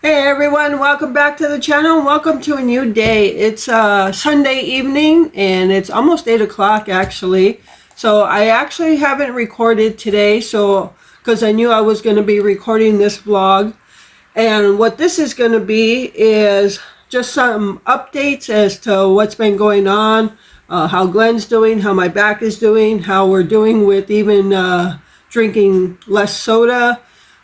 Hey everyone, welcome back to the channel. Welcome to a new day. It's Sunday evening and it's almost 8 o'clock actually. So I actually haven't recorded today because I knew I was going to be recording this vlog. And what this is going to be is just some updates as to what's been going on, how Glenn's doing, how my back is doing, how we're doing with even drinking less soda,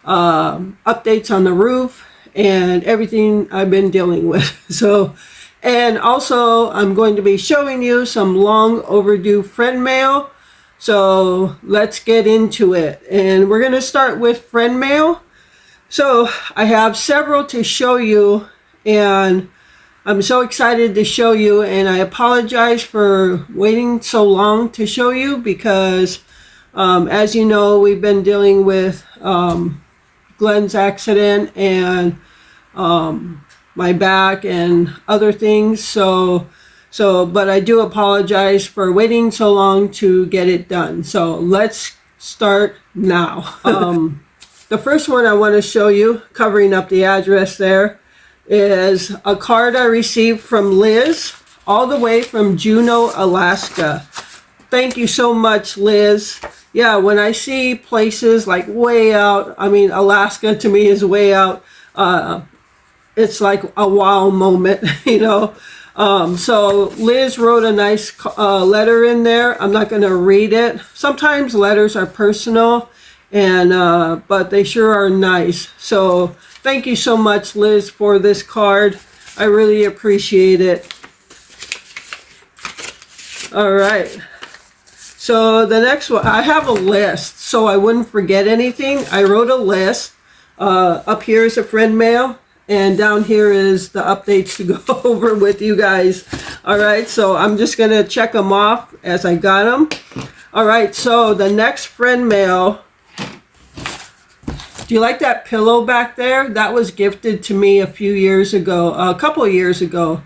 updates on the roof, and everything I've been dealing with. And also I'm going to be showing you some long overdue friend mail. So let's get into it. And we're going to start with friend mail. So I have several to show you, and I'm so excited to show you, and I apologize for waiting so long to show you because as you know, we've been dealing with Glenn's accident and my back and other things. But I do apologize for waiting so long to get it done. So let's start now. The first one I want to show you, covering up the address there, is a card I received from Liz, all the way from Juneau, Alaska. Thank you so much, Liz. Yeah, when I see places like way out, I mean, Alaska to me is way out. It's like a wow moment, you know. So Liz wrote a nice letter in there. I'm not going to read it. Sometimes letters are personal, and but they sure are nice. So thank you so much, Liz, for this card. I really appreciate it. All right. So the next one, I have a list so I wouldn't forget anything. I wrote a list. Up here is a friend mail, and down here is the updates to go over with you guys. All right, so I'm just going to check them off as I got them. All right, so the next friend mail. Do you like that pillow back there? That was gifted to me a couple of years ago.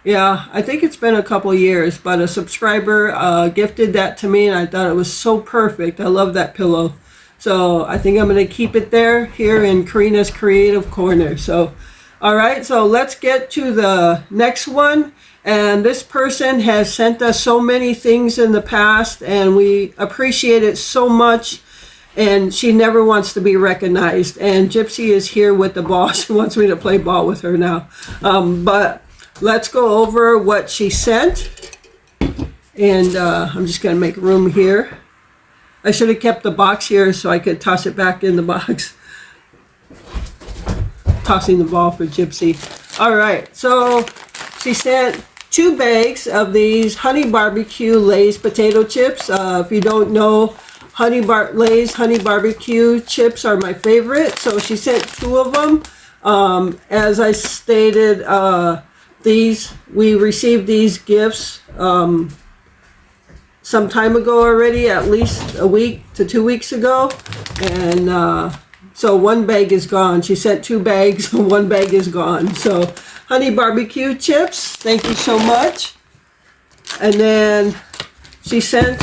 Yeah, I think it's been a couple years, but a subscriber gifted that to me, and I thought it was so perfect. I love that pillow. So I think I'm going to keep it there here in Karina's Creative Corner. So, all right, so let's get to the next one. And this person has sent us so many things in the past, and we appreciate it so much. And she never wants to be recognized. And Gypsy is here with the ball. She wants me to play ball with her now. But let's go over what she sent. And I'm just going to make room here. I should have kept the box here so I could toss it back in the box. Tossing the ball for Gypsy. All right, so she sent 2 bags of these Honey Barbecue Lay's potato chips. If you don't know, Lay's Honey Barbecue chips are my favorite. So she sent 2 of them. As I stated, we received these gifts some time ago already, at least a week to 2 weeks ago, and so 1 bag is gone. She sent 2 bags, 1 bag is gone. So Honey Barbecue chips, thank you so much. And then she sent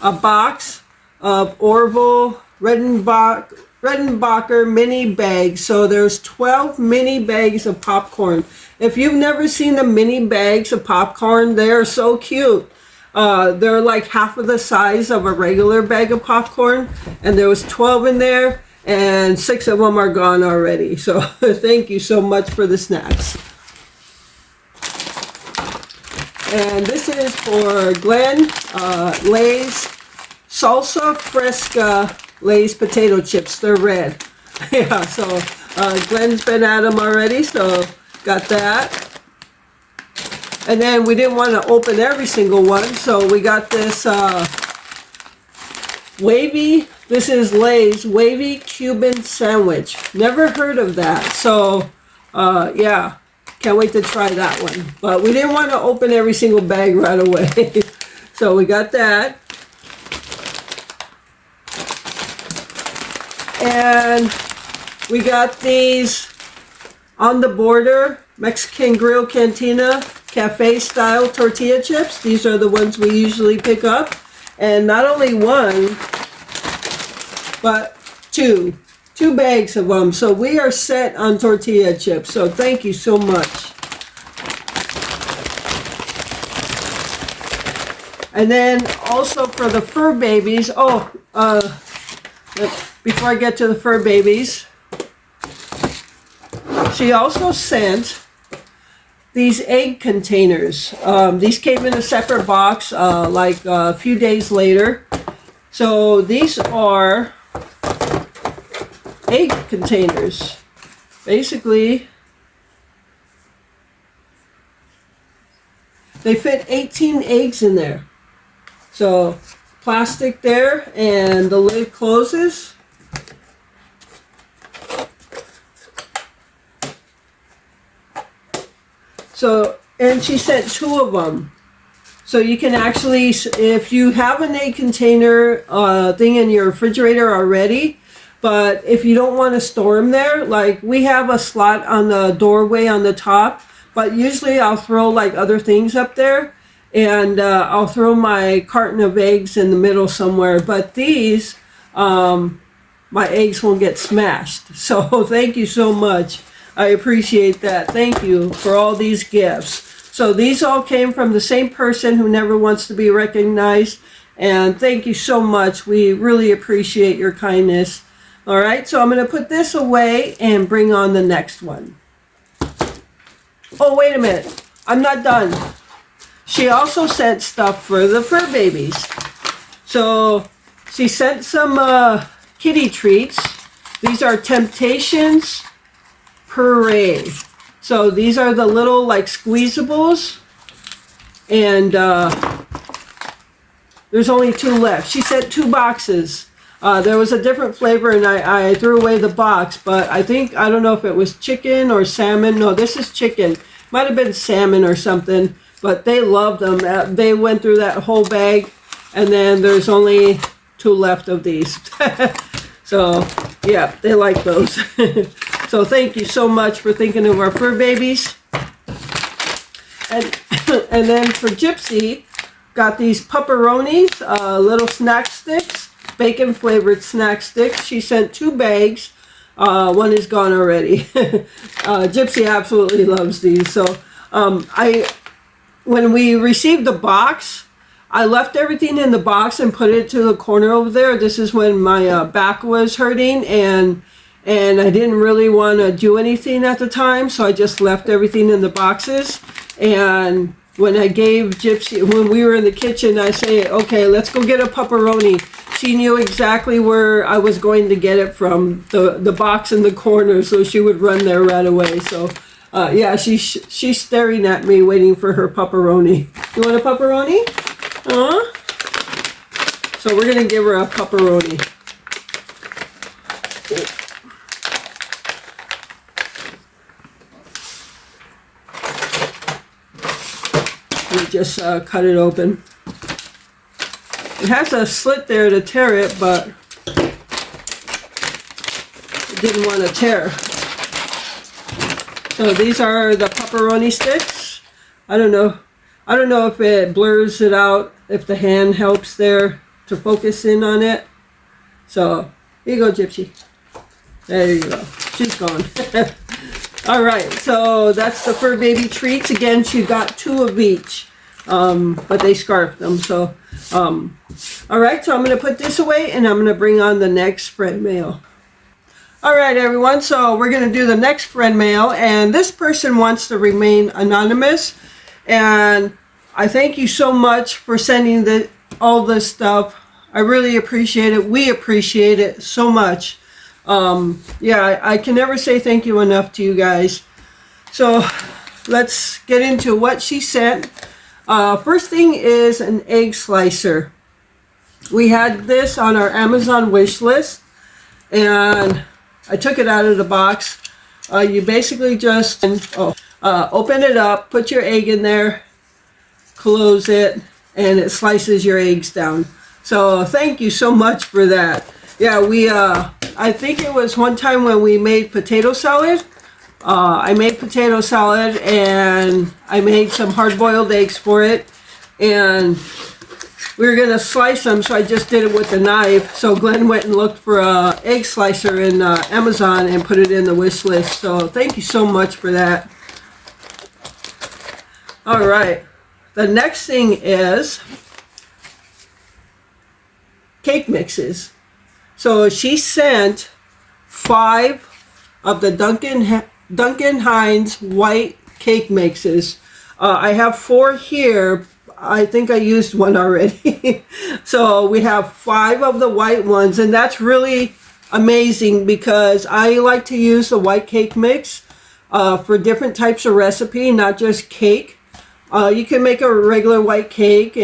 a box of Orville Redenbacher mini bags. So there's 12 mini bags of popcorn. If you've never seen the mini bags of popcorn, they are so cute. They're like half of the size of a regular bag of popcorn, and there was 12 in there, and 6 of them are gone already. So thank you so much for the snacks. And this is for Glenn, Lay's Salsa Fresca Lay's potato chips. They're red. Yeah, so Glenn's been at them already, so got that. And then we didn't want to open every single one, so we got this this is Lay's Wavy Cuban Sandwich. Never heard of that, so yeah, can't wait to try that one. But we didn't want to open every single bag right away. So we got that. And we got these On the Border Mexican Grill Cantina Cafe style tortilla chips. These are the ones we usually pick up. And not only one, but two 2 bags of them. So we are set on tortilla chips. So thank you so much. And then also for the fur babies, before I get to the fur babies, she also sent these egg containers. These came in a separate box like a few days later. So these are egg containers. Basically, they fit 18 eggs in there. So plastic there, and the lid closes. So, and she sent 2 of them. So you can actually, if you have an egg container thing in your refrigerator already, but if you don't want to store them there, like we have a slot on the doorway on the top, but usually I'll throw like other things up there, and I'll throw my carton of eggs in the middle somewhere. But these, my eggs won't get smashed. So thank you so much. I appreciate that. Thank you for all these gifts. So these all came from the same person who never wants to be recognized. And thank you so much. We really appreciate your kindness. All right, so I'm going to put this away and bring on the next one. Oh, wait a minute. I'm not done. She also sent stuff for the fur babies. So she sent some kitty treats. These are Temptations Puree. So these are the little like squeezables. And there's only 2 left. She sent 2 boxes. There was a different flavor, and I threw away the box, but I don't know if it was chicken or salmon. No, this is chicken. Might have been salmon or something, but they loved them. They went through that whole bag, and then there's only 2 left of these. So, yeah, they like those. So thank you so much for thinking of our fur babies. And then for Gypsy, got these pepperonis, little snack sticks. Bacon flavored snack sticks. She sent 2 bags. One is gone already. Gypsy absolutely loves these. So when we received the box, I left everything in the box and put it to the corner over there. This is when my back was hurting, and I didn't really want to do anything at the time, so I just left everything in the boxes. And when I gave Gypsy, when we were in the kitchen, I say, okay, let's go get a pepperoni. She knew exactly where I was going to get it from, the box in the corner, so she would run there right away. So, yeah, she's staring at me, waiting for her pepperoni. You want a pepperoni? So we're going to give her a pepperoni. We just cut it open. It has a slit there to tear it, but it didn't want to tear. So these are the pepperoni sticks. I don't know if it blurs it out, if the hand helps there to focus in on it. So here you go, Gypsy. There you go. She's gone. All right, so that's the fur baby treats. Again, she got 2 of each, but they scarfed them. So, all right, so I'm going to put this away, and I'm going to bring on the next friend mail. All right, everyone, so we're going to do the next friend mail, and this person wants to remain anonymous, and I thank you so much for sending all this stuff. I really appreciate it. We appreciate it so much. Yeah, I can never say thank you enough to you guys. So let's get into what she sent. First thing is an egg slicer. We had this on our Amazon wish list, and I took it out of the box. You basically just open it up, put your egg in there, close it, and it slices your eggs down. So thank you so much for that. Yeah, I think it was one time when we made potato salad. I made potato salad, and I made some hard-boiled eggs for it, and we were gonna slice them, so I just did it with the knife. So Glenn went and looked for a egg slicer in Amazon and put it in the wish list. So thank you so much for that. All right, the next thing is cake mixes. So she sent 5 of the Duncan Hines white cake mixes. I have 4 here. I think I used one already. So we have 5 of the white ones, and that's really amazing because I like to use the white cake mix for different types of recipe, not just cake. You can make a regular white cake,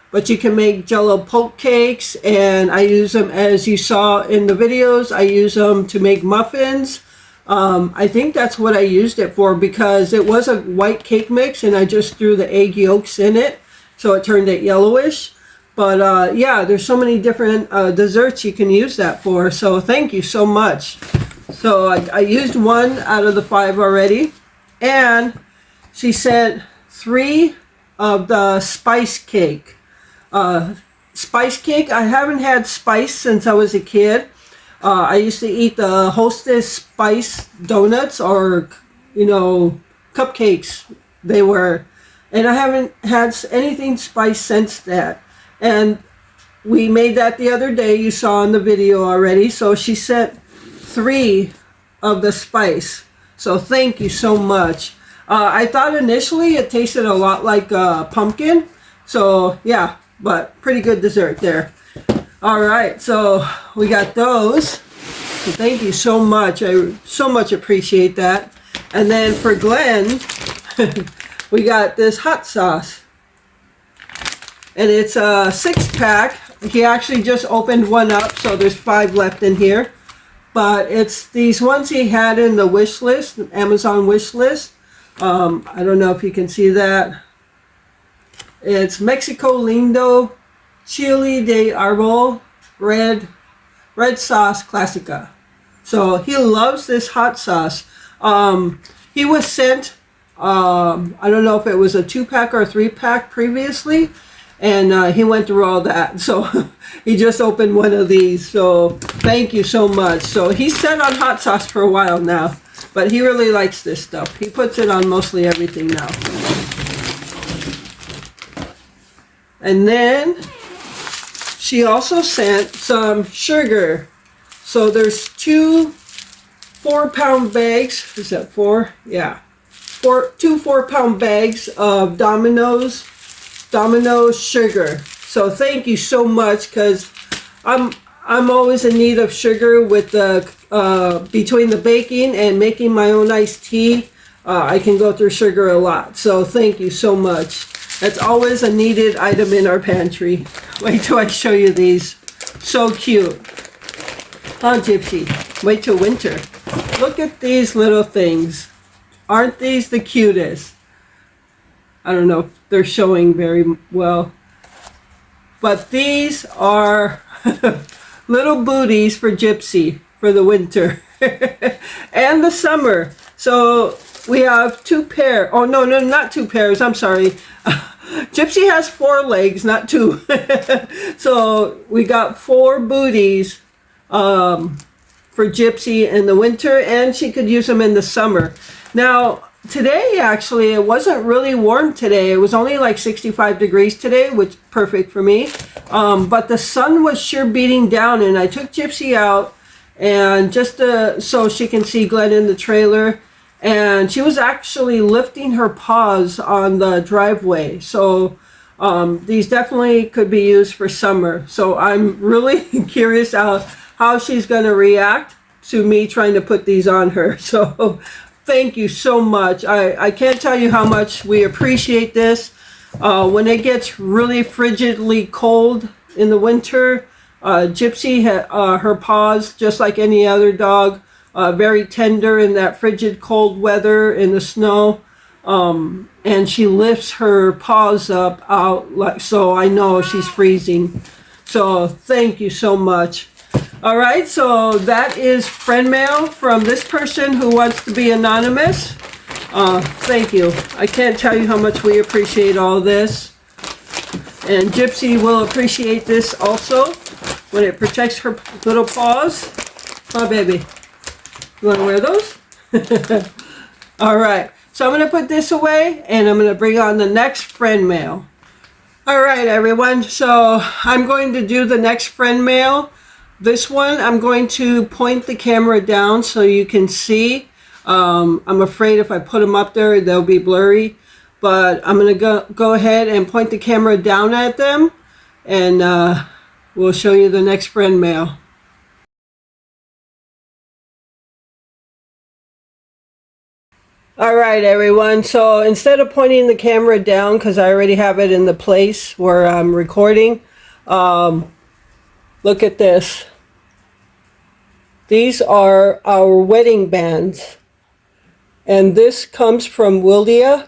but you can make Jello poke cakes, and I use them, as you saw in the videos, I use them to make muffins. I think that's what I used it for because it was a white cake mix and I just threw the egg yolks in it, so it turned it yellowish. But yeah, there's so many different desserts you can use that for, so thank you so much. So I used 1 out of the 5 already, and she sent 3 of the spice cake. Spice cake, I haven't had spice since I was a kid. I used to eat the Hostess spice donuts, or cupcakes they were, and I haven't had anything spice since that. And we made that the other day, you saw in the video already. So she sent 3 of the spice, so thank you so much. I thought initially it tasted a lot like pumpkin, so yeah, but pretty good dessert there. All right, so we got those. So thank you so much. I so much appreciate that. And then for Glenn, we got this hot sauce. And it's a 6-pack. He actually just opened one up, so there's 5 left in here. But it's these ones he had in the wish list, Amazon wish list. I don't know if you can see that. It's Mexico Lindo Chile de Arbol red sauce classica. So he loves this hot sauce. He was sent, I don't know if it was a 2-pack or a 3-pack previously, and he went through all that. So he just opened one of these. So thank you so much. So he's set on hot sauce for a while now, but he really likes this stuff. He puts it on mostly everything now. And then she also sent some sugar. So there's 2 4-pound bags. Is that 4? Yeah. 2 4-pound bags of Domino's sugar. So thank you so much, because I'm always in need of sugar with the between the baking and making my own iced tea. I can go through sugar a lot. So thank you so much. That's always a needed item in our pantry. Wait till I show you these. So cute. Huh, Gypsy? Wait till winter. Look at these little things. Aren't these the cutest? I don't know if they're showing very well. But these are little booties for Gypsy for the winter and the summer. So we have 2 pairs. Oh, no, not 2 pairs. I'm sorry. Gypsy has 4 legs, not 2. So we got 4 booties for Gypsy in the winter, and she could use them in the summer. Now, today, actually, it wasn't really warm today. It was only like 65 degrees today, which is perfect for me. But the sun was sure beating down, and I took Gypsy out, and just so she can see Glenn in the trailer. And she was actually lifting her paws on the driveway. So these definitely could be used for summer. So I'm really curious how she's going to react to me trying to put these on her. So thank you so much. I can't tell you how much we appreciate this. When it gets really frigidly cold in the winter, Gypsy, her paws, just like any other dog, very tender in that frigid cold weather in the snow, and she lifts her paws up out, so I know she's freezing. So thank you so much. All right, so that is friend mail from this person who wants to be anonymous. Thank you. I can't tell you how much we appreciate all this. And Gypsy will appreciate this also when it protects her little paws. Oh, baby. You want to wear those? All right. So I'm going to put this away and I'm going to bring on the next friend mail. All right, everyone. So I'm going to do the next friend mail. This one, I'm going to point the camera down so you can see. I'm afraid if I put them up there, they'll be blurry. But I'm going to go ahead and point the camera down at them. And we'll show you the next friend mail. All right, everyone. So instead of pointing the camera down, because I already have it in the place where I'm recording, look at this. These are our wedding bands. And this comes from Willia.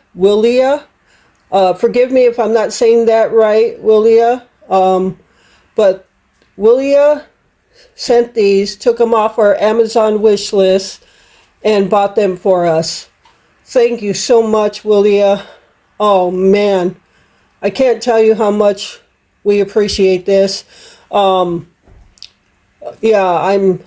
Forgive me if I'm not saying that right, Willia. But Willia sent these, took them off our Amazon wish list, and bought them for us. Thank you so much, Willia. Oh, man. I can't tell you how much we appreciate this. Yeah, I'm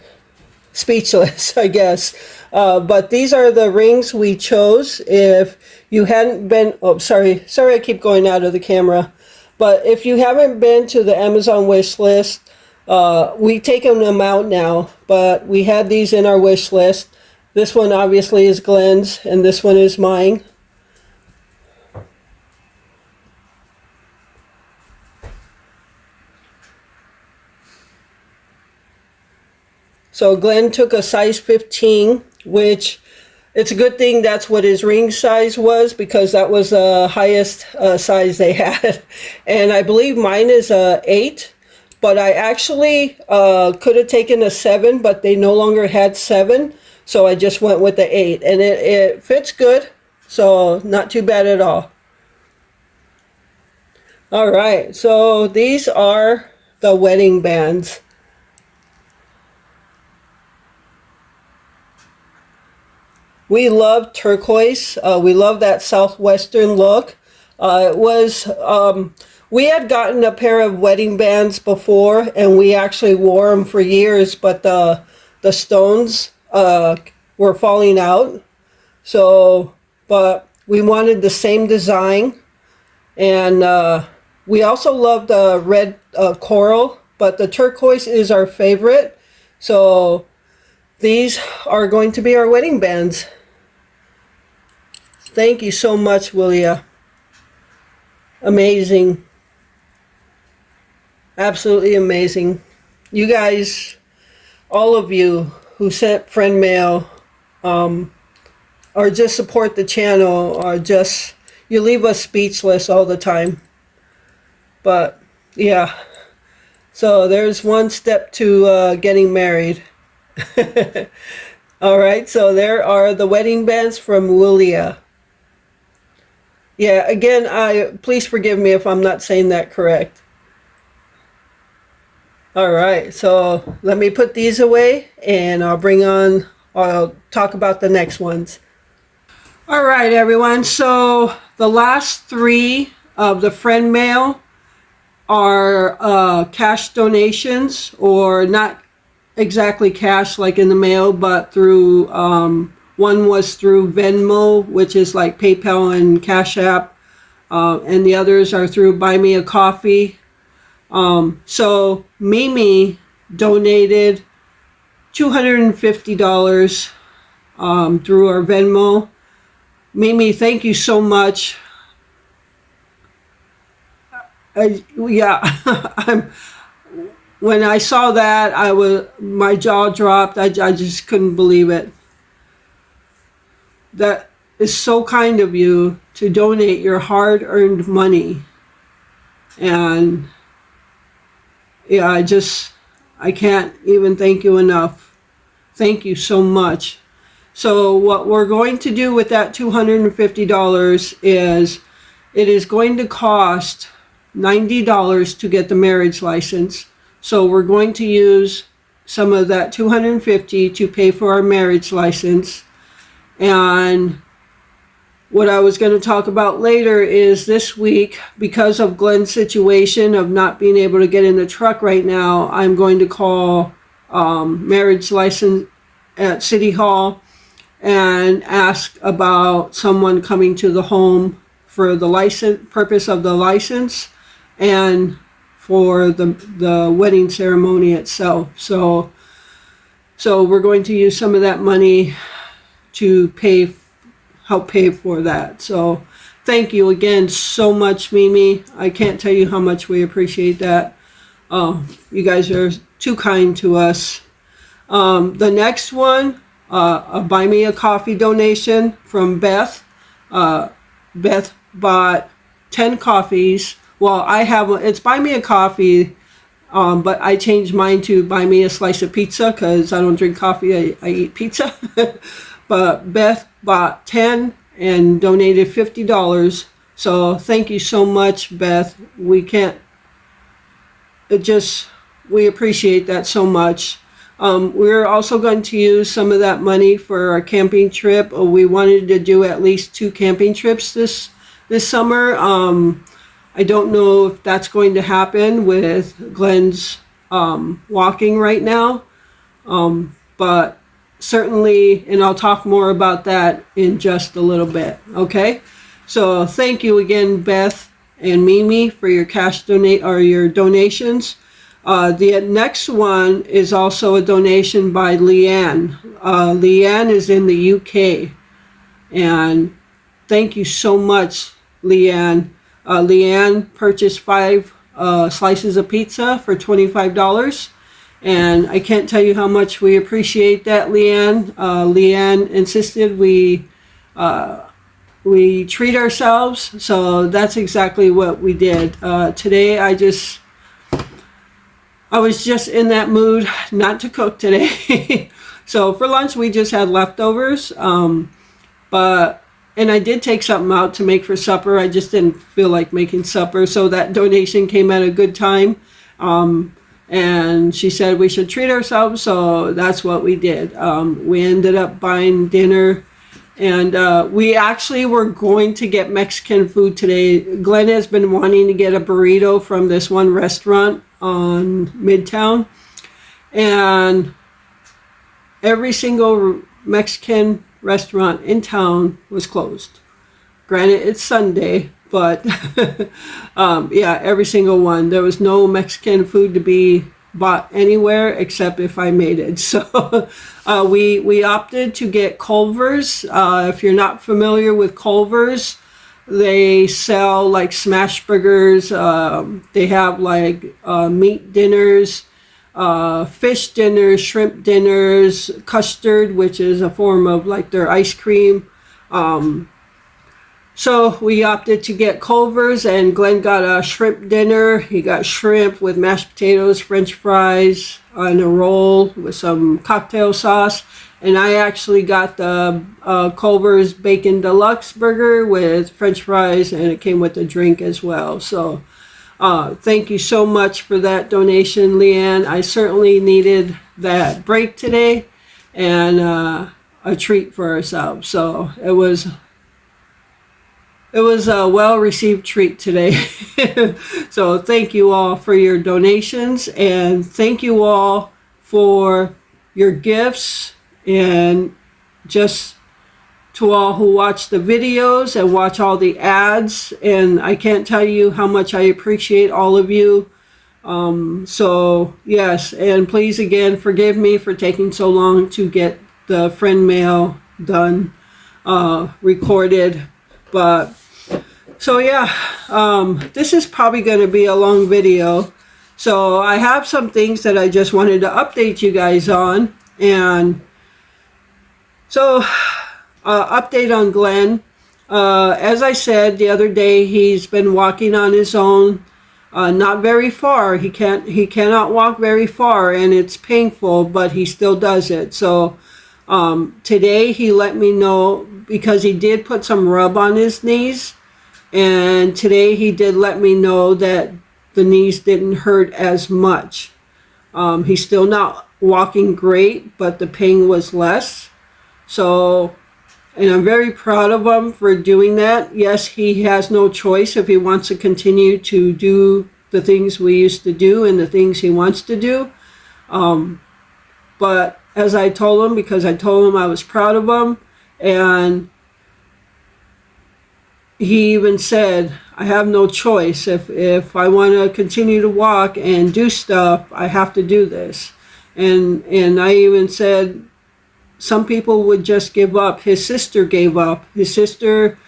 speechless, I guess. But these are the rings we chose. If you hadn't been... Oh, sorry, I keep going out of the camera. But if you haven't been to the Amazon wish list, we've taken them out now. But we had these in our wish list. This one obviously is Glenn's, and this one is mine. So Glenn took a size 15, which it's a good thing that's what his ring size was, because that was the highest size they had. And I believe mine is a 8, but I actually could have taken a 7, but they no longer had 7. So I just went with the 8, and it fits good, so not too bad at all. All right, so these are the wedding bands. We love turquoise. We love that southwestern look. We had gotten a pair of wedding bands before, and we actually wore them for years, but the stones were falling out. So, but we wanted the same design, and we also love the red coral, but the turquoise is our favorite. So these are going to be our wedding bands. Thank you so much, Willia. Amazing. Absolutely amazing. You guys, all of you who sent friend mail, or just support the channel, or just, you leave us speechless all the time. But yeah, so there's one step to getting married. All right, so there are the wedding bands from Willia. Yeah, again, please forgive me if I'm not saying that correct. All right, so let me put these away, and I'll talk about the next ones. All right, everyone, so the last 3 of the friend mail are cash donations, or not exactly cash like in the mail, but through, one was through Venmo, which is like PayPal and Cash App, and the others are through Buy Me a Coffee. So Mimi donated $250 through our Venmo. Mimi, thank you so much. Yeah, when I saw that, my jaw dropped. I just couldn't believe it. That is so kind of you to donate your hard-earned money. And yeah, I can't even thank you enough. Thank you so much. So what we're going to do with that $250 is, it is going to cost $90 to get the marriage license. So we're going to use some of that $250 to pay for our marriage license. And what I was going to talk about later is this week, because of Glenn's situation of not being able to get in the truck right now, I'm going to call marriage license at City Hall and ask about someone coming to the home for the purpose of the license and for the wedding ceremony itself. So we're going to use some of that money to help pay for that. So thank you again so much, Mimi. I can't tell you how much we appreciate that. You guys are too kind to us. The next one, a Buy Me a Coffee donation from Beth. Beth bought 10 coffees. Well, it's Buy Me a Coffee, but I changed mine to Buy Me a Slice of Pizza because I don't drink coffee, I eat pizza. But Beth bought 10 and donated $50. So thank you so much, Beth. We appreciate that so much. We're also going to use some of that money for our camping trip. We wanted to do at least 2 camping trips this summer. I don't know if that's going to happen with Glenn's walking right now, but certainly, and I'll talk more about that in just a little bit. Okay, so thank you again, Beth and Mimi, for your your donations. The next one is also a donation by Leanne. Leanne is in the UK, and thank you so much, Leanne. Leanne purchased 5 slices of pizza for $25. And I can't tell you how much we appreciate that, Leanne. Leanne insisted we treat ourselves, so that's exactly what we did. Today I was just in that mood not to cook today. So for lunch we just had leftovers, and I did take something out to make for supper. I just didn't feel like making supper, so that donation came at a good time. And she said we should treat ourselves, so that's what we did. We ended up buying dinner, and we actually were going to get Mexican food today. Glenn has been wanting to get a burrito from this one restaurant on Midtown, and every single Mexican restaurant in town was closed. Granted, it's Sunday, but yeah, every single one. There was no Mexican food to be bought anywhere except if I made it. So we opted to get Culver's. If you're not familiar with Culver's, they sell like smash burgers. They have like meat dinners, fish dinners, shrimp dinners, custard, which is a form of like their ice cream. So we opted to get Culver's, and Glenn got a shrimp dinner. He got shrimp with mashed potatoes, French fries, and a roll with some cocktail sauce. And I actually got the Culver's Bacon Deluxe burger with French fries, and it came with a drink as well. So thank you so much for that donation, Leanne. I certainly needed that break today and a treat for ourselves. So it was a well-received treat today. So thank you all for your donations, and thank you all for your gifts, and just to all who watch the videos and watch all the ads. And I can't tell you how much I appreciate all of you. So yes, and please again forgive me for taking so long to get the friend mail done, recorded. But so yeah, this is probably going to be a long video. So I have some things that I just wanted to update you guys on. And so update on Glenn. As I said the other day, he's been walking on his own, not very far. He cannot walk very far, and it's painful, but he still does it. So today he let me know, because he did put some rub on his knees, and today he did let me know that the knees didn't hurt as much. He's still not walking great, but the pain was less. So And I'm very proud of him for doing that. Yes, he has no choice if he wants to continue to do the things we used to do and the things he wants to do. But as I told him, because I told him I was proud of him, and he even said, I have no choice. If I want to continue to walk and do stuff, I have to do this. And I even said, some people would just give up. His sister gave up. His sister,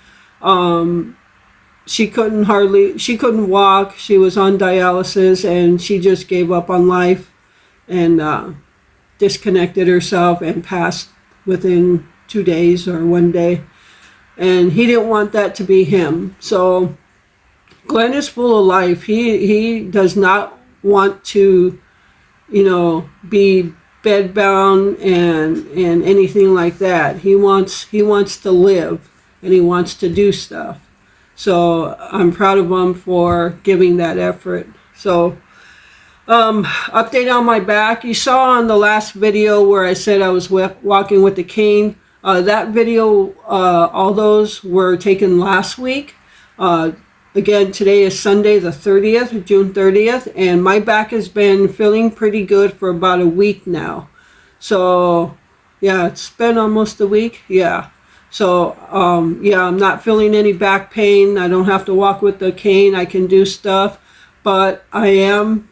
she couldn't walk. She was on dialysis, and she just gave up on life and disconnected herself and passed within 2 days or 1 day. And he didn't want that to be him. So Glenn is full of life. He does not want to, be bedbound and anything like that. He wants to live, and he wants to do stuff. So I'm proud of him for giving that effort. So update on my back. You saw on the last video where I said I was walking with the cane. That video, all those were taken last week. Again, today is Sunday the 30th, June 30th, and my back has been feeling pretty good for about a week now. So, yeah, it's been almost a week. Yeah. So, I'm not feeling any back pain. I don't have to walk with the cane. I can do stuff, but I'm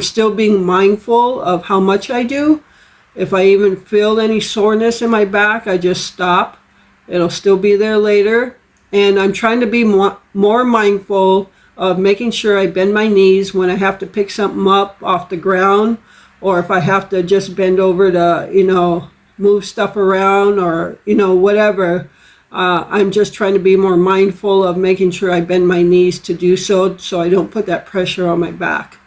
still being mindful of how much I do. If I even feel any soreness in my back, I just stop. It'll still be there later. And I'm trying to be more mindful of making sure I bend my knees when I have to pick something up off the ground, or if I have to just bend over to, move stuff around or, whatever. I'm just trying to be more mindful of making sure I bend my knees to do so I don't put that pressure on my back.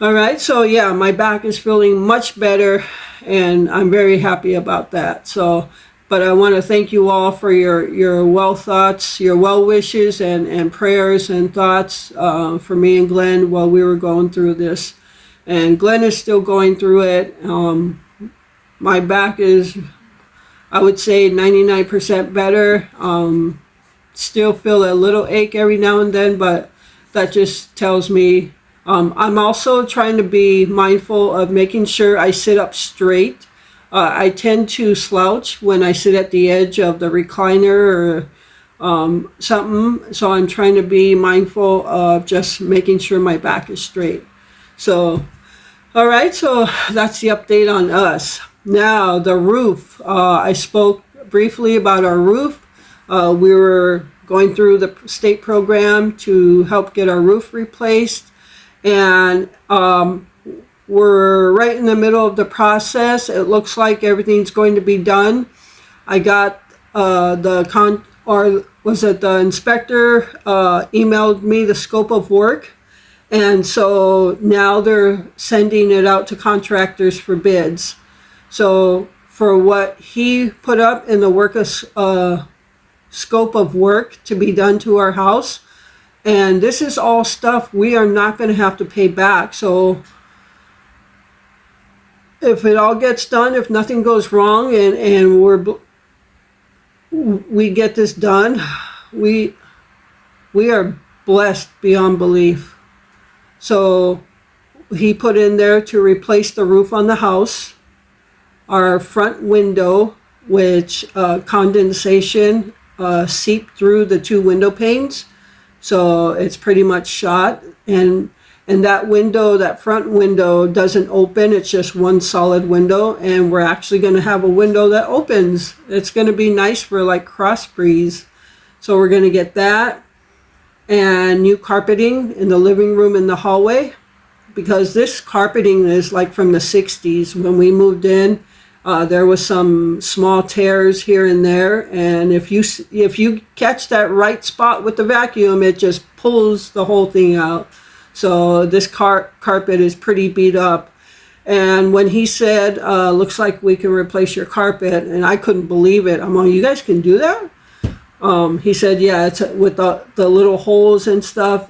All right, so yeah, my back is feeling much better, and I'm very happy about that. So, but I want to thank you all for your well thoughts, your well wishes, and prayers and thoughts for me and Glenn while we were going through this. And Glenn is still going through it. My back is, I would say, 99% better. Still feel a little ache every now and then, but that just tells me. I'm also trying to be mindful of making sure I sit up straight. I tend to slouch when I sit at the edge of the recliner or something. So I'm trying to be mindful of just making sure my back is straight. So, all right, so that's the update on us. Now, the roof. I spoke briefly about our roof. We were going through the state program to help get our roof replaced. And we're right in the middle of the process. It looks like everything's going to be done. I got the inspector emailed me the scope of work, and so now they're sending it out to contractors for bids. So for what he put up in the scope of work to be done to our house. And this is all stuff we are not going to have to pay back. So if it all gets done, if nothing goes wrong and we get this done, we are blessed beyond belief. So he put in there to replace the roof on the house, our front window, which condensation seeped through the 2 window panes. So it's pretty much shot, and that window, that front window, doesn't open. It's just one solid window, and we're actually going to have a window that opens. It's going to be nice for like cross breeze. So we're going to get that, and new carpeting in the living room and the hallway, because this carpeting is like from the 60s. When we moved in, there was some small tears here and there, and if you catch that right spot with the vacuum, it just pulls the whole thing out. So this carpet is pretty beat up. And when he said, looks like we can replace your carpet, and I couldn't believe it. I'm like, you guys can do that? He said, yeah, it's with the little holes and stuff.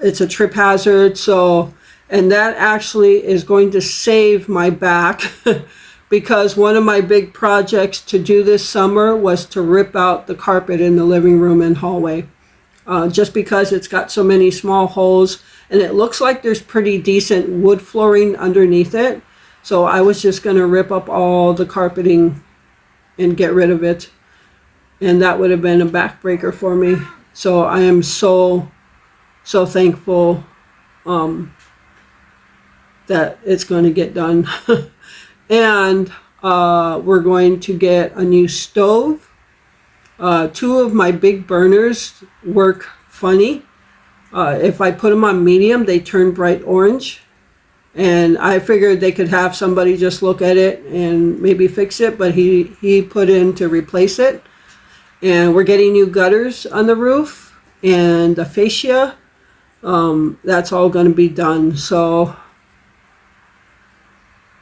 It's a trip hazard. So, and that actually is going to save my back because one of my big projects to do this summer was to rip out the carpet in the living room and hallway. Just because it's got so many small holes, and it looks like there's pretty decent wood flooring underneath it. So I was just going to rip up all the carpeting and get rid of it. And that would have been a backbreaker for me. So I am so thankful that it's going to get done. And we're going to get a new stove. Two of my big burners work funny. If I put them on medium, they turn bright orange. And I figured they could have somebody just look at it and maybe fix it, but he put in to replace it. And we're getting new gutters on the roof and the fascia. That's all going to be done. So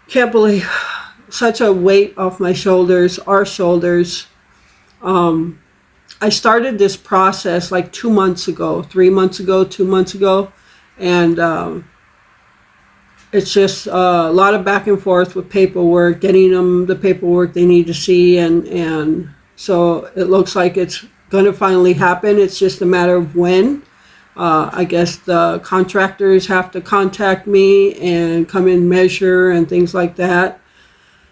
can't believe such a weight off my shoulders, our shoulders. I started this process like 2 months ago, 3 months ago, 2 months ago, and it's just a lot of back and forth with paperwork, getting them the paperwork they need to see, and so it looks like it's going to finally happen. It's just a matter of when. I guess the contractors have to contact me and come and measure and things like that.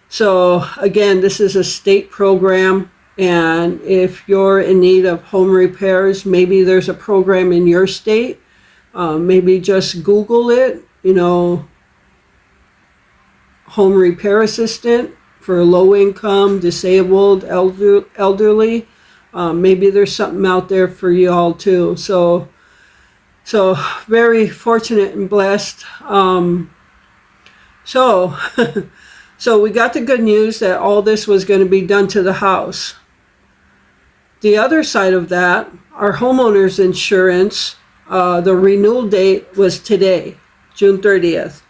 So again, this is a state program. And if you're in need of home repairs, maybe there's a program in your state. Maybe just Google it, home repair assistant for low income, disabled, elderly. Maybe there's something out there for you all too. So very fortunate and blessed. So we got the good news that all this was going to be done to the house. The other side of that, our homeowner's insurance, the renewal date was today, June 30th.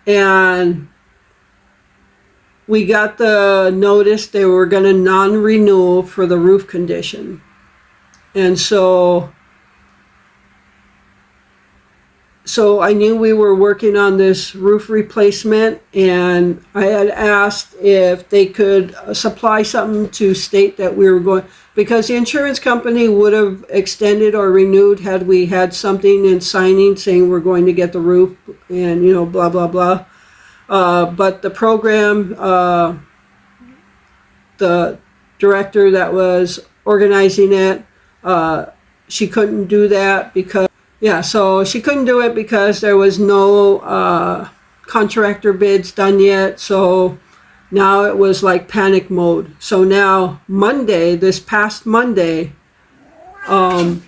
And we got the notice they were going to non-renew for the roof condition. And so I knew we were working on this roof replacement, and I had asked if they could supply something to state that we were going, because the insurance company would have extended or renewed had we had something in signing saying we're going to get the roof and, blah, blah, blah. But the program, the director that was organizing it, she couldn't do that because so she couldn't do it because there was no contractor bids done yet. So now it was like panic mode. So now this past Monday, I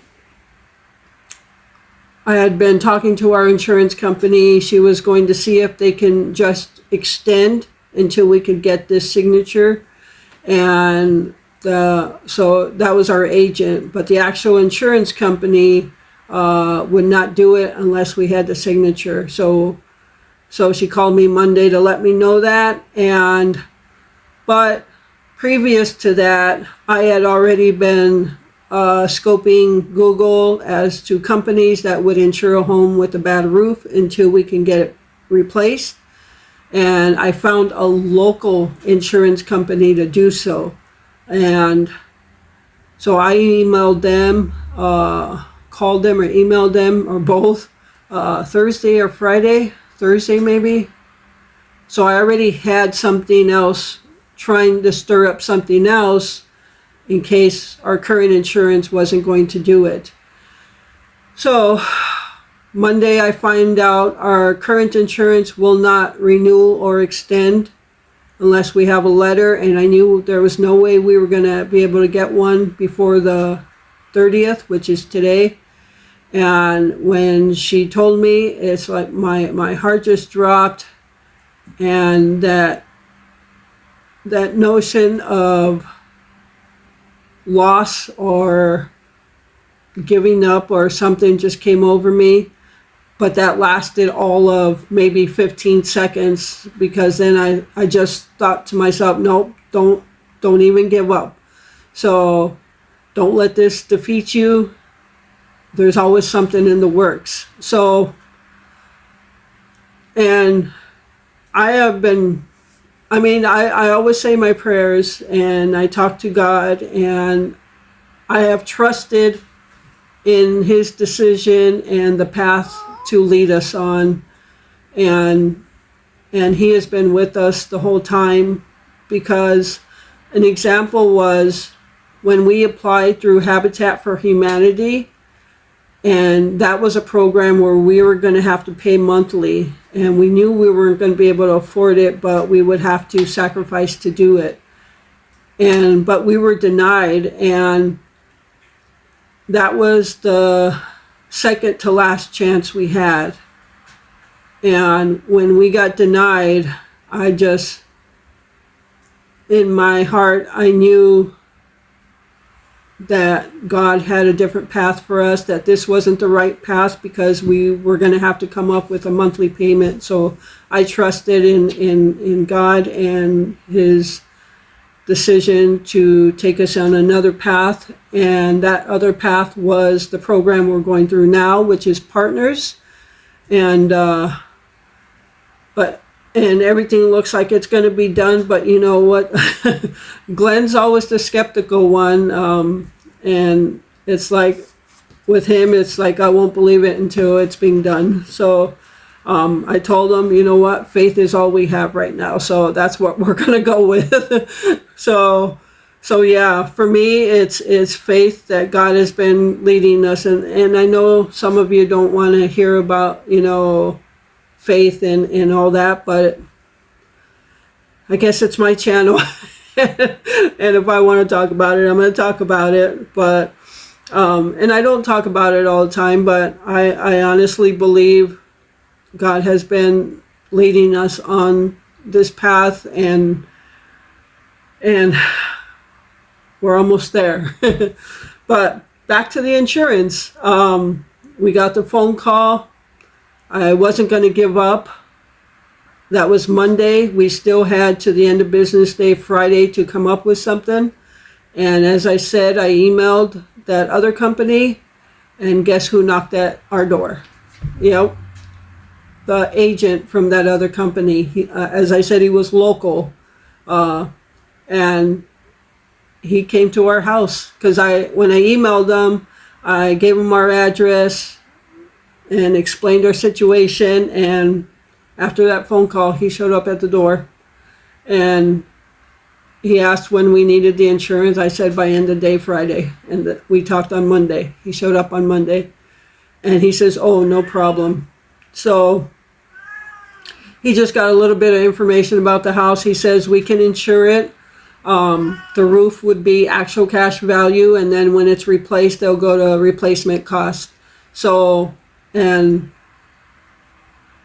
had been talking to our insurance company. She was going to see if they can just extend until we could get this signature. And so that was our agent. But the actual insurance company would not do it unless we had the signature. So she called me Monday to let me know that. But previous to that, I had already been scoping Google as to companies that would insure a home with a bad roof until we can get it replaced. And I found a local insurance company to do so. And so I emailed them, called them or emailed them or both Thursday or Friday, Thursday maybe. So I already had something else, trying to stir up something else in case our current insurance wasn't going to do it. So Monday I find out our current insurance will not renew or extend unless we have a letter, and I knew there was no way we were going to be able to get one before the 30th, which is today. And when she told me, it's like my heart just dropped, and that notion of loss or giving up or something just came over me. But that lasted all of maybe 15 seconds, because then I just thought to myself, nope, don't even give up. So don't let this defeat you. There's always something in the works. So, and I have been I mean, I always say my prayers and I talk to God, and I have trusted in his decision and the path to lead us on. And he has been with us the whole time, because an example was when we applied through Habitat for Humanity, and that was a program where we were going to have to pay monthly, and we knew we weren't going to be able to afford it, but we would have to sacrifice to do it. But we were denied, and that was the second to last chance we had. And when we got denied, I just, in my heart, I knew that God had a different path for us, that this wasn't the right path, because we were going to have to come up with a monthly payment. So I trusted in God and his decision to take us on another path. And that other path was the program we're going through now, which is Partners. And and everything looks like it's going to be done, but you know what? Glenn's always the skeptical one, and it's like with him, it's like I won't believe it until it's being done. So I told him, you know what? Faith is all we have right now, so that's what we're going to go with. So yeah, for me, it's faith that God has been leading us, and I know some of you don't want to hear about, faith and all that, but I guess it's my channel. And if I want to talk about it, I'm going to talk about it. But and I don't talk about it all the time, but I honestly believe God has been leading us on this path, and we're almost there. But back to the insurance. We got the phone call. I wasn't going to give up. That was Monday. We still had to the end of business day Friday to come up with something. And as I said, I emailed that other company, and guess who knocked at our door? The agent from that other company. As I said, he was local. And he came to our house, because when I emailed them, I gave him our address and explained our situation, and after that phone call, he showed up at the door, and he asked when we needed the insurance. I said by end of day Friday, and we talked on Monday. He showed up on Monday, and he says, oh, no problem. So he just got a little bit of information about the house. He says we can insure it. The roof would be actual cash value, and then when it's replaced, they'll go to replacement cost. So, and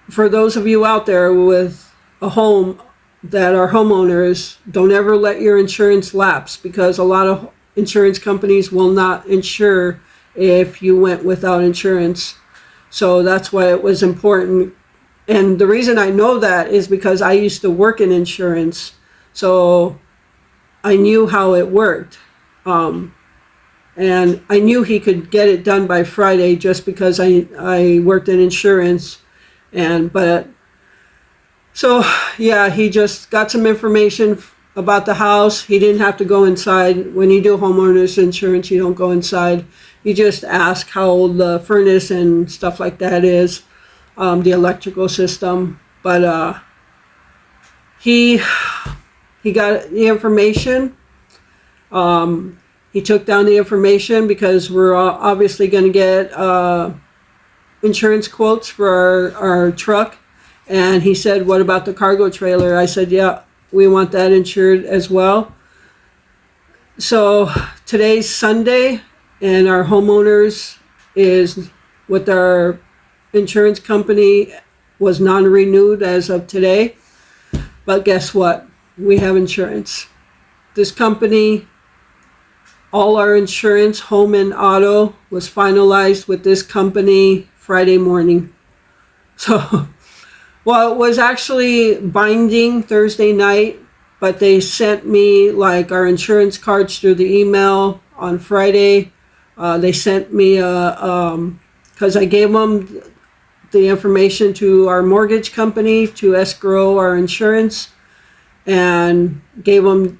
for those of you out there with a home that are homeowners, don't ever let your insurance lapse, because a lot of insurance companies will not insure if you went without insurance. So that's why it was important. And the reason I know that is because I used to work in insurance. So I knew how it worked. And I knew he could get it done by Friday just because I worked in insurance. So yeah, he just got some information about the house. He didn't have to go inside. When you do homeowners insurance, you don't go inside. You just ask how old the furnace and stuff like that is, the electrical system. But he got the information. He took down the information, because we're obviously going to get insurance quotes for our truck. And he said, what about the cargo trailer? I said, yeah, we want that insured as well. So today's Sunday, and our homeowners is with our insurance company was non-renewed as of today. But guess what? We have insurance. This company, all our insurance, home and auto, was finalized with this company Friday morning. So, well, it was actually binding Thursday night, but they sent me like our insurance cards through the email on Friday. They sent me because I gave them the information to our mortgage company to escrow our insurance. and gave them,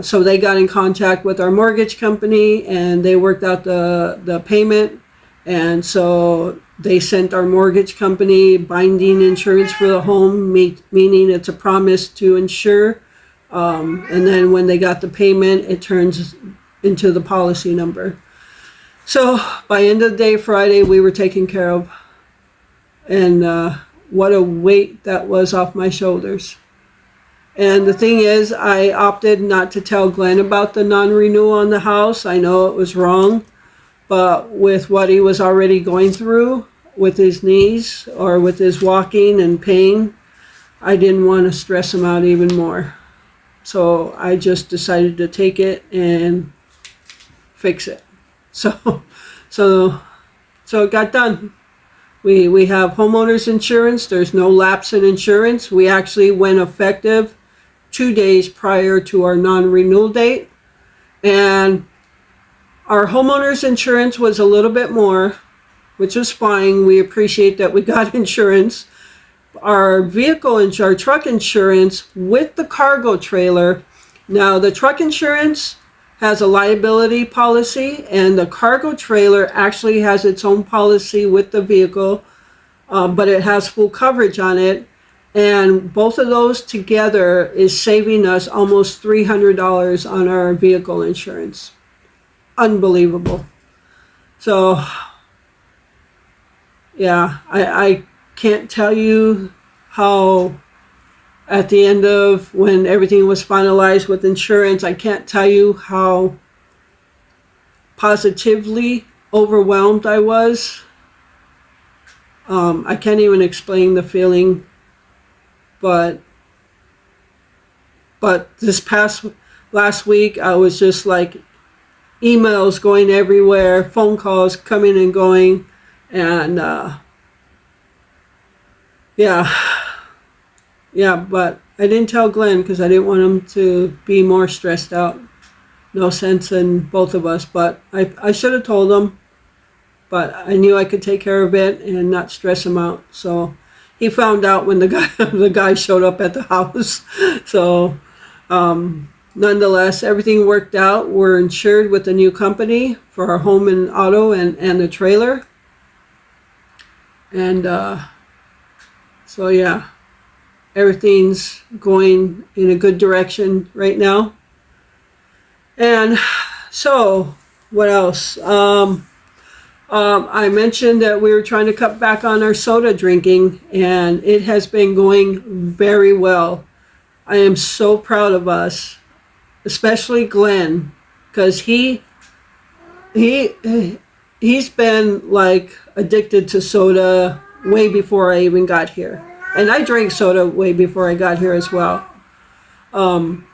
so they got in contact with our mortgage company and they worked out the payment. And so they sent our mortgage company binding insurance for the home, meaning it's a promise to insure. And then when they got the payment, it turns into the policy number. So by end of the day, Friday, we were taken care of. And what a weight that was off my shoulders. And the thing is, I opted not to tell Glenn about the non-renewal on the house. I know it was wrong, but with what he was already going through with his knees or with his walking and pain, I didn't want to stress him out even more. So I just decided to take it and fix it. So it got done. We have homeowners insurance. There's no lapse in insurance. We actually went effective 2 days prior to our non-renewal date. And our homeowners insurance was a little bit more, which was fine. We appreciate that we got insurance. Our vehicle insurance, our truck insurance with the cargo trailer. Now the truck insurance has a liability policy and the cargo trailer actually has its own policy with the vehicle, but it has full coverage on it. And both of those together is saving us almost $300 on our vehicle insurance. Unbelievable. So, yeah, I can't tell you how at the end of when everything was finalized with insurance, I can't tell you how positively overwhelmed I was. I can't even explain the feeling. But this last week, I was just like emails going everywhere, phone calls coming and going, and yeah, but I didn't tell Glenn because I didn't want him to be more stressed out. No sense in both of us, but I should have told him, but I knew I could take care of it and not stress him out, so he found out when the guy showed up at the house. So nonetheless, everything worked out. We're insured with a new company for our home and auto and the trailer. And so yeah, everything's going in a good direction right now. And so what else? I mentioned that we were trying to cut back on our soda drinking, and it has been going very well. I am so proud of us, especially Glenn, because he's been like addicted to soda way before I even got here. And I drank soda way before I got here as well. In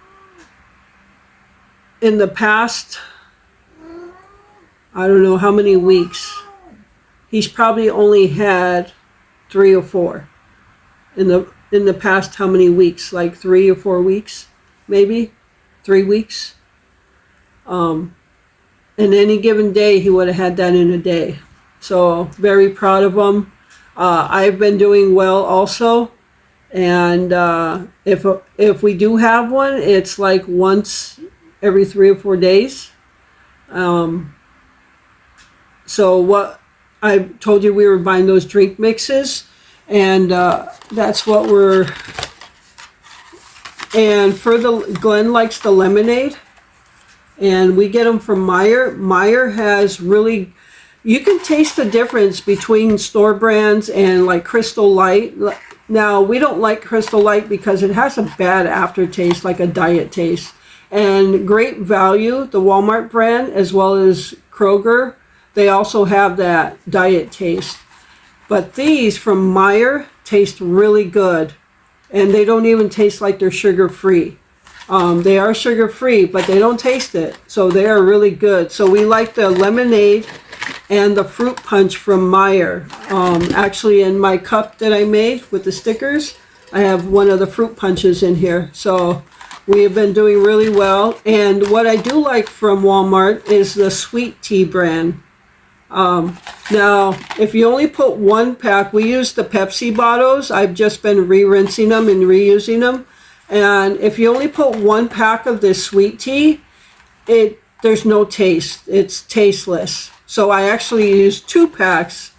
the past, I don't know how many weeks, he's probably only had 3 or 4 in the past. How many weeks? Like 3 or 4 weeks, maybe 3 weeks. And any given day he would have had that in a day. So very proud of him. I've been doing well also, and if we do have one, it's like once every 3 or 4 days. So what I told you, we were buying those drink mixes, and that's what we're. And Glenn likes the lemonade, and we get them from Meyer. Meyer has really, you can taste the difference between store brands and like Crystal Light. Now we don't like Crystal Light because it has a bad aftertaste, like a diet taste. And Great Value, the Walmart brand, as well as Kroger, they also have that diet taste. But these from Meyer taste really good. And they don't even taste like they're sugar-free. They are sugar-free, but they don't taste it. So they are really good. So we like the lemonade and the fruit punch from Meyer. Actually, in my cup that I made with the stickers, I have one of the fruit punches in here. So we have been doing really well. And what I do like from Walmart is the sweet tea brand. Now, if you only put 1 pack, we use the Pepsi bottles. I've just been re-rinsing them and reusing them. And if you only put 1 pack of this sweet tea, there's no taste. It's tasteless. So I actually use 2 packs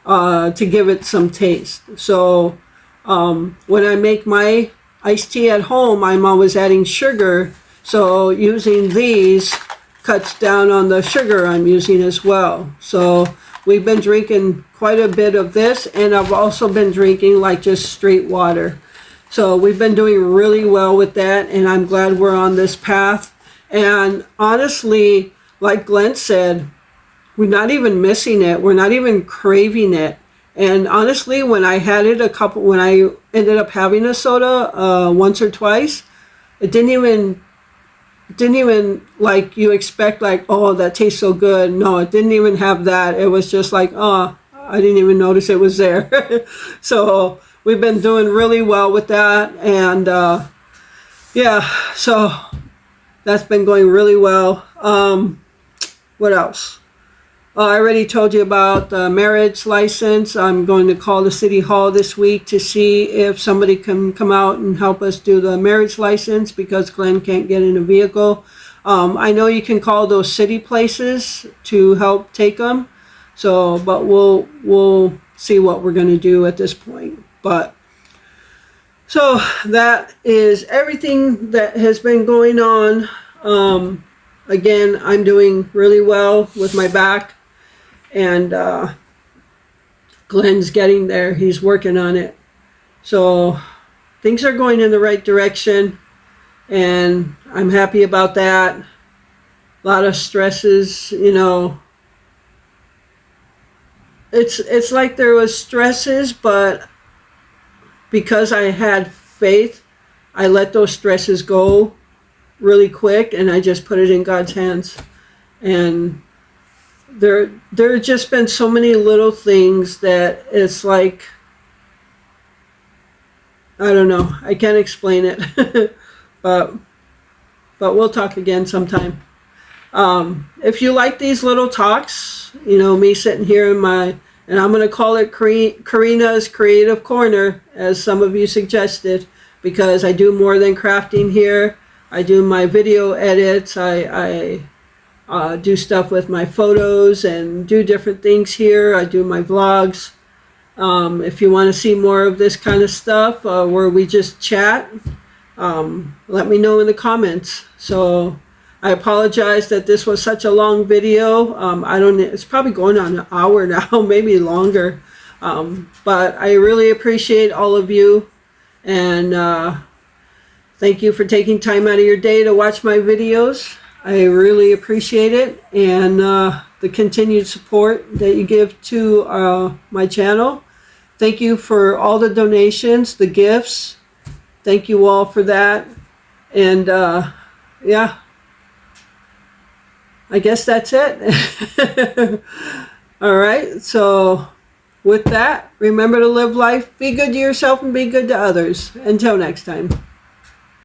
to give it some taste. So when I make my iced tea at home, I'm always adding sugar. So using these cuts down on the sugar I'm using as well. So we've been drinking quite a bit of this, and I've also been drinking like just straight water. So we've been doing really well with that, and I'm glad we're on this path. And honestly, like Glenn said, we're not even missing it. We're not even craving it. And honestly, when I had it when I ended up having a soda once or twice, it didn't even like you expect, like, oh, that tastes so good. No, it didn't even have that. It was just like, oh, I didn't even notice it was there. So we've been doing really well with that. And yeah, so that's been going really well. What else? I already told you about the marriage license. I'm going to call the city hall this week to see if somebody can come out and help us do the marriage license, because Glenn can't get in a vehicle. I know you can call those city places to help take them. So, but we'll see what we're going to do at this point. But so that is everything that has been going on. Again, I'm doing really well with my back. And Glenn's getting there. He's working on it. So things are going in the right direction, and I'm happy about that. A lot of stresses, you know. It's like there was stresses, but because I had faith, I let those stresses go really quick, and I just put it in God's hands. And there have just been so many little things that it's like, I don't know, I can't explain it. but we'll talk again sometime. If you like these little talks, you know, me sitting here and I'm going to call it Karina's Creative Corner, as some of you suggested, because I do more than crafting here. I do my video edits. I do stuff with my photos and do different things here. I do my vlogs. If you want to see more of this kind of stuff where we just chat, let me know in the comments. So I apologize that this was such a long video. It's probably going on an hour now, maybe longer. But I really appreciate all of you, and thank you for taking time out of your day to watch my videos. I really appreciate it, and the continued support that you give to my channel. Thank you for all the donations, the gifts. Thank you all for that. And yeah, I guess that's it. All right, so with that, remember to live life, be good to yourself, and be good to others. Until next time.